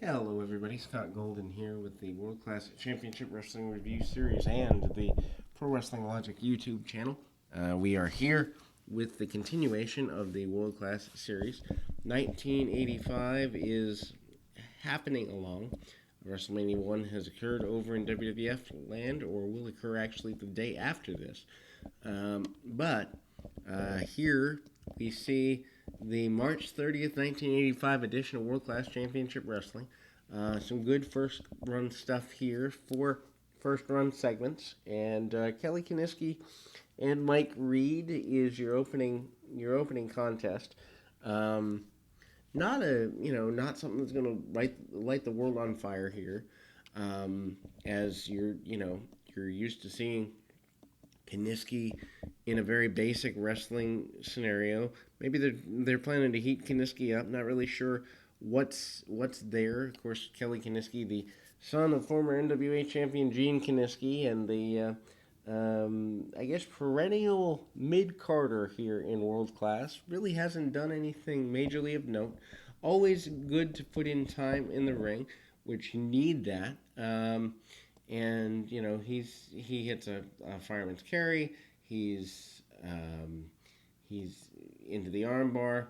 Hello, everybody. Scott Golden here with the World Class Championship Wrestling Review Series and the Pro Wrestling Logic YouTube channel. We are here with the continuation of the World Class Series. 1985 is happening along. WrestleMania 1 has occurred over in WWF land, or will occur actually the day after this. But here we see the March 30th, 1985 edition of World Class Championship Wrestling. Some good first run stuff here for first run segments. And Kelly Kaniski and Mike Reed is your opening contest. Not something that's going to light the world on fire here, as you're used to seeing Kaniski in a very basic wrestling scenario. Maybe they're planning to heat Kaniski up. Not really sure what's there. Of course, Kelly Kaniski, the son of former NWA champion Gene Kaniski, and the perennial mid-carder here in World Class. Really hasn't done anything majorly of note. Always good to put in time in the ring, which you need that. And he hits a fireman's carry. He's into the armbar.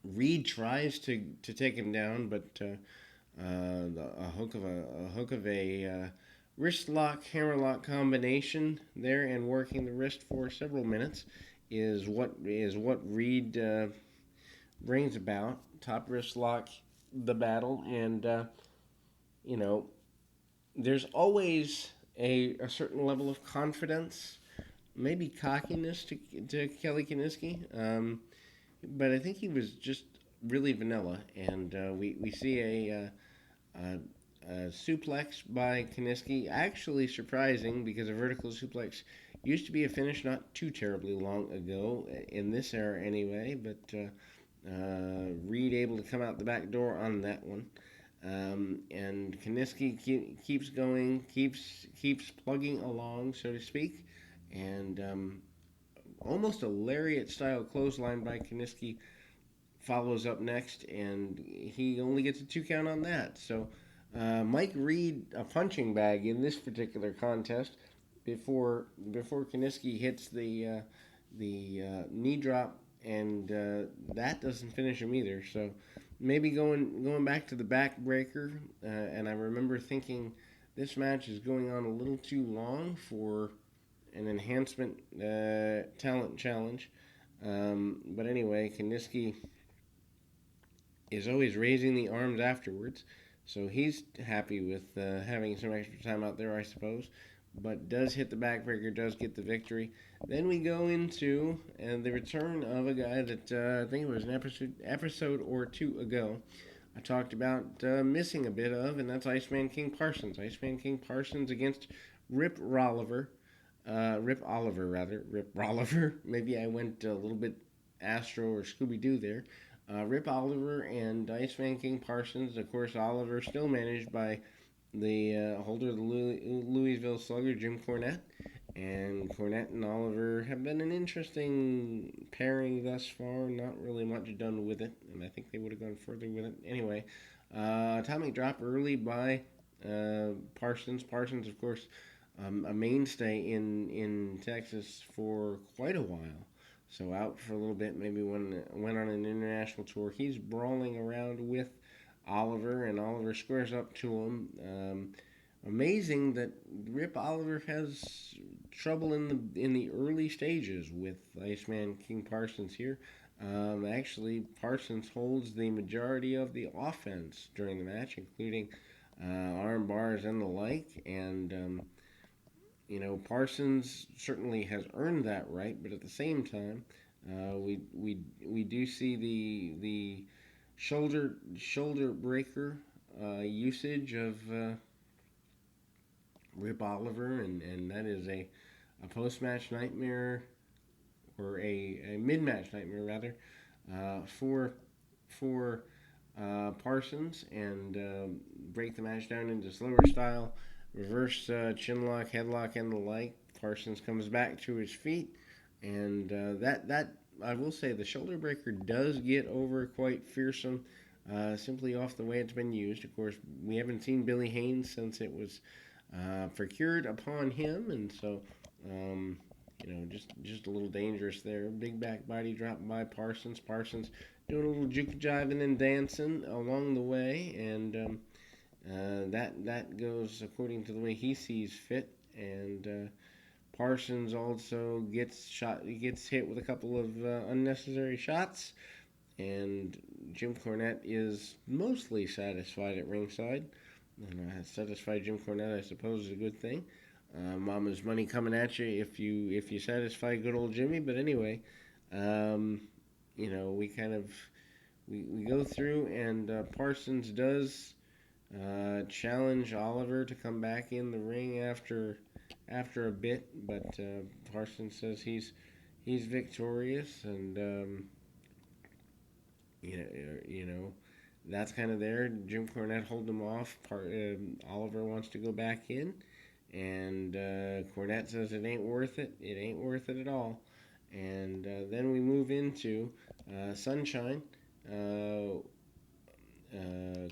Reed tries to take him down, but a hook of a wrist lock, hammer lock combination there, and working the wrist for several minutes is what Reed brings about. Top wrist lock, the battle, and there's always a certain level of confidence, maybe cockiness to Kelly Kaniski, but I think he was just really vanilla, and we see a suplex by Kaniski, actually surprising because a vertical suplex used to be a finish not too terribly long ago, in this era anyway, but Reed able to come out the back door on that one. And Kaniski keeps going, keeps plugging along, so to speak, and almost a lariat-style clothesline by Kaniski follows up next, and he only gets a 2 count on that. So Mike Reed, a punching bag in this particular contest, before Kaniski hits the knee drop, and that doesn't finish him either. So maybe going back to the backbreaker, and I remember thinking this match is going on a little too long for an enhancement talent challenge. But anyway, Kaniski is always raising the arms afterwards, so he's happy with having some extra time out there, I suppose. But does hit the backbreaker, does get the victory. Then we go into the return of a guy that I think it was an episode or two ago I talked about missing a bit of, and that's Iceman King Parsons. Iceman King Parsons against Rip Rolliver. Rip Rolliver. Maybe I went a little bit Astro or Scooby-Doo there. Rip Oliver and Iceman King Parsons. Of course, Oliver still managed by the holder of the Louisville Slugger, Jim Cornette. And Cornette and Oliver have been an interesting pairing thus far. Not really much done with it, and I think they would have gone further with it. Anyway, atomic drop early by Parsons. Parsons, of course, a mainstay in Texas for quite a while. So out for a little bit, maybe went on an international tour. He's brawling around with Oliver, and Oliver squares up to him. Amazing that Rip Oliver has trouble in the early stages with Iceman King Parsons here. Actually, Parsons holds the majority of the offense during the match, including arm bars and the like. And Parsons certainly has earned that right, but at the same time, we do see the shoulder breaker usage of Rip Oliver, and that is a post-match nightmare, or a mid-match nightmare rather, for Parsons, and break the match down into slower style, reverse chinlock, headlock, and the like. Parsons comes back to his feet, and that I will say the shoulder breaker does get over quite fearsome. simply off the way it's been used. Of course, we haven't seen Billy Haynes since it was procured upon him, and so just a little dangerous there. Big back body drop by Parsons. Parsons doing a little juke jiving and dancing along the way, and that goes according to the way he sees fit. And Parsons also gets hit with a couple of unnecessary shots, and Jim Cornette is mostly satisfied at ringside. And satisfied Jim Cornette, I suppose, is a good thing. Mama's money coming at you if you satisfy good old Jimmy. But anyway, we kind of we go through, and Parsons does challenge Oliver to come back in the ring after a bit, but Parsons says he's victorious, and you know that's kind of there. Jim Cornette holding him off. Oliver wants to go back in, and Cornette says it ain't worth it. It ain't worth it at all. And then we move into Sunshine.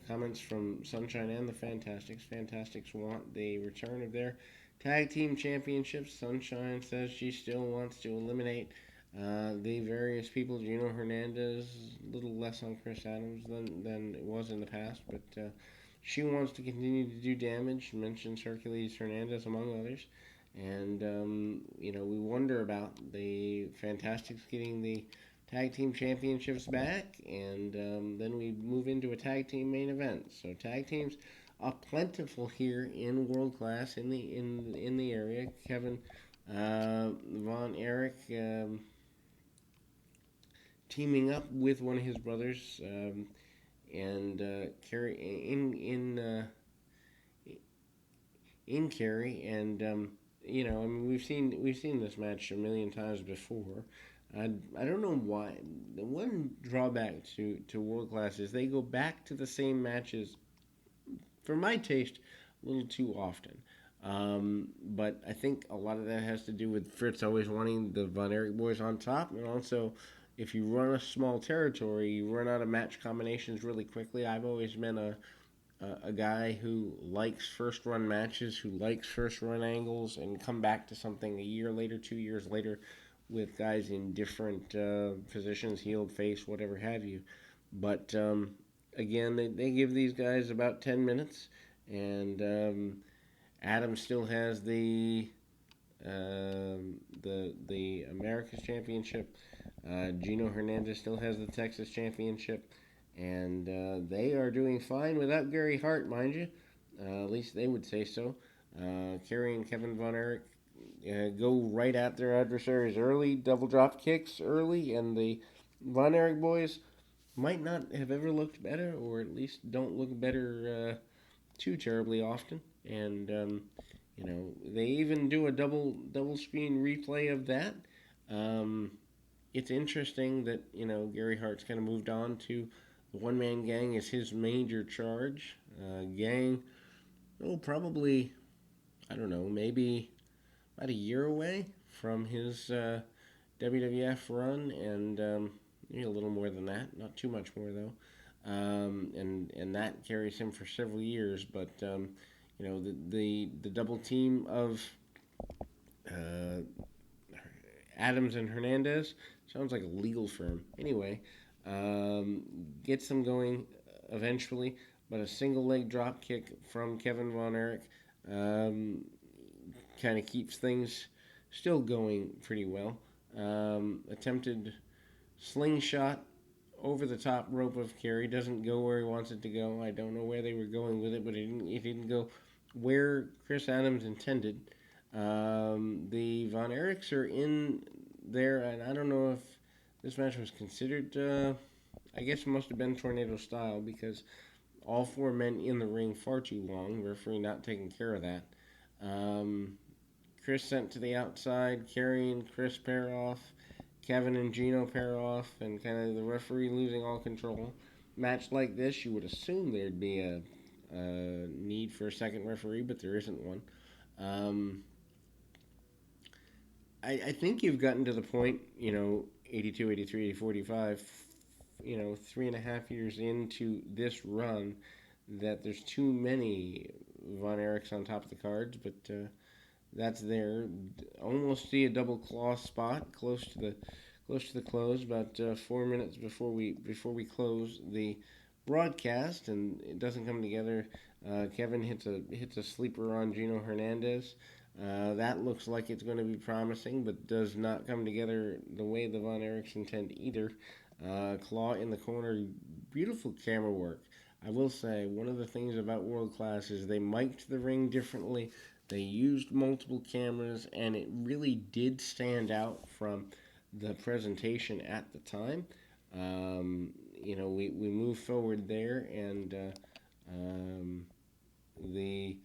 Comments from Sunshine and the Fantastics. Fantastics want the return of their tag team championships. Sunshine says she still wants to eliminate the various people. Gino Hernandez, a little less on Chris Adams than it was in the past, but she wants to continue to do damage. Mentions Hercules Hernandez, among others. And, we wonder about the Fantastics getting the tag team championships back, and then we move into a tag team main event. So tag teams are plentiful here in World Class in the area. Kevin Von Erich teaming up with one of his brothers, and Kerry in Kerry, and we've seen this match a million times before. I don't know why. The one drawback to World Class is they go back to the same matches, for my taste, a little too often. But I think a lot of that has to do with Fritz always wanting the Von Erich boys on top, and also if you run a small territory, you run out of match combinations really quickly. I've always been a guy who likes first run matches, who likes first run angles, and come back to something a year later, 2 years later, with guys in different positions, heel, face, whatever have you. But again, they give these guys about 10 minutes, and Adam still has the America's Championship. Gino Hernandez still has the Texas Championship, and they are doing fine without Gary Hart, mind you. At least they would say so. Kerry and Kevin Von Erich go right at their adversaries early, double drop kicks early, and the Von Erich boys might not have ever looked better, or at least don't look better too terribly often. And they even do a double screen replay of that. It's interesting that Gary Hart's kind of moved on to the one man gang as his major charge. Gang, probably, I don't know, maybe about a year away from his WWF run, and maybe a little more than that, not too much more though. And that carries him for several years. But the double team of Adams and Hernandez sounds like a legal firm. Anyway, gets them going eventually, but a single leg drop kick from Kevin Von Erich kind of keeps things still going pretty well. Attempted slingshot over the top rope of Kerry, doesn't go where he wants it to go. I don't know where they were going with it, but it didn't go where Chris Adams intended. The Von Erichs are in there, and I don't know if this match was considered, I guess it must have been tornado style, because all four men in the ring far too long, referee not taking care of that. Chris sent to the outside, Kerry and Chris pair off, Kevin and Gino pair off, and kind of the referee losing all control. Match like this, you would assume there'd be a need for a second referee, but there isn't one. I think you've gotten to the point, 82, 83, 84, 85, 3.5 years into this run that there's too many Von Erichs on top of the cards, but that's there. Almost see a double claw spot close to the close. About 4 minutes before we close the broadcast, and it doesn't come together. Kevin hits a sleeper on Gino Hernandez. That looks like it's going to be promising, but does not come together the way the Von Erichs intend either. Claw in the corner, beautiful camera work. I will say, one of the things about World Class is they mic'd the ring differently. They used multiple cameras, and it really did stand out from the presentation at the time. We move forward there, and the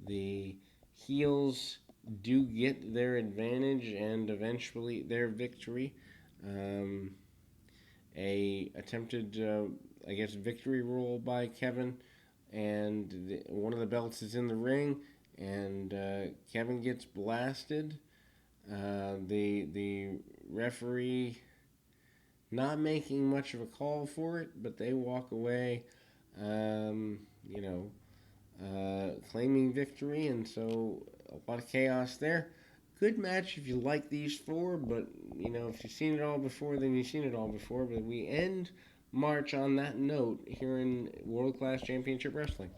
the heels do get their advantage and eventually their victory. Um, a attempted, I guess, victory roll by Kevin, and one of the belts is in the ring, and Kevin gets blasted. The referee not making much of a call for it, but they walk away, um, you know, claiming victory, and so a lot of chaos there. Good match if you like these four, but if you've seen it all before, then you've seen it all before. But we end March on that note here in World Class Championship Wrestling.